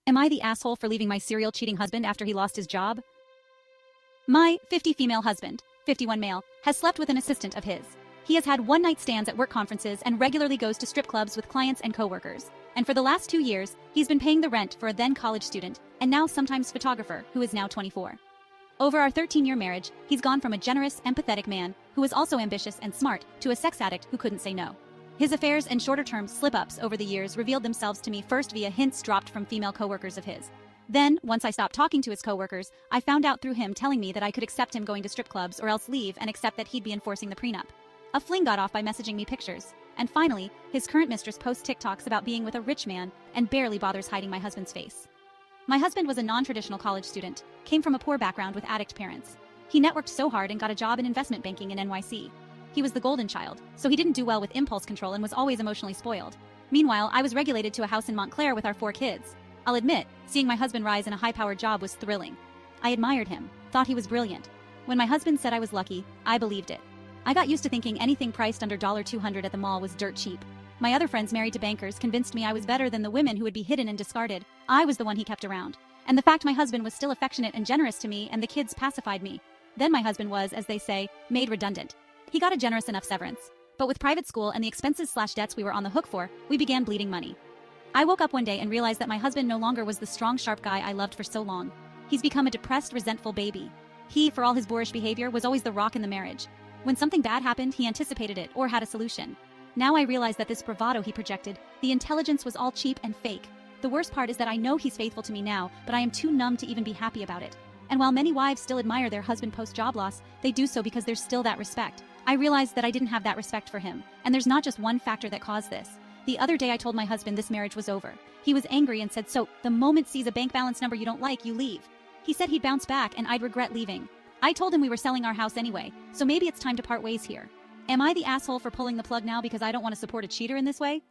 Am I the asshole for leaving my serial cheating husband after he lost his job? My 50 female husband, 51 male, has slept with an assistant of his. He has had one-night stands at work conferences and regularly goes to strip clubs with clients and coworkers. And for the last 2 years, he's been paying the rent for a then college student, and now sometimes photographer, who is now 24. Over our 13-year marriage, he's gone from a generous, empathetic man, who was also ambitious and smart, to a sex addict who couldn't say no. His affairs and shorter-term slip-ups over the years revealed themselves to me first via hints dropped from female coworkers of his. Then, once I stopped talking to his coworkers, I found out through him telling me that I could accept him going to strip clubs or else leave and accept that he'd be enforcing the prenup. A fling got off by messaging me pictures. And finally, his current mistress posts TikToks about being with a rich man and barely bothers hiding my husband's face. My husband was a non-traditional college student, came from a poor background with addict parents. He networked so hard and got a job in investment banking in NYC. He was the golden child, so he didn't do well with impulse control and was always emotionally spoiled. Meanwhile, I was regulated to a house in Montclair with our 4 kids. I'll admit, seeing my husband rise in a high-powered job was thrilling. I admired him, thought he was brilliant. When my husband said I was lucky, I believed it. I got used to thinking anything priced under $200 at the mall was dirt cheap. My other friends married to bankers convinced me I was better than the women who would be hidden and discarded. I was the one he kept around. And the fact my husband was still affectionate and generous to me and the kids pacified me. Then my husband was, as they say, made redundant. He got a generous enough severance. But with private school and the expenses/debts we were on the hook for, we began bleeding money. I woke up one day and realized that my husband no longer was the strong, sharp guy I loved for so long. He's become a depressed, resentful baby. He, for all his boorish behavior, was always the rock in the marriage. When something bad happened, he anticipated it or had a solution. Now I realize that this bravado he projected, the intelligence was all cheap and fake. The worst part is that I know he's faithful to me now, but I am too numb to even be happy about it. And while many wives still admire their husband post-job loss, they do so because there's still that respect. I realized that I didn't have that respect for him, and there's not just one factor that caused this. The other day I told my husband this marriage was over. He was angry and said, "So, the moment sees a bank balance number you don't like, you leave." He said he'd bounce back and I'd regret leaving. I told him we were selling our house anyway, so maybe it's time to part ways here. Am I the asshole for pulling the plug now because I don't want to support a cheater in this way?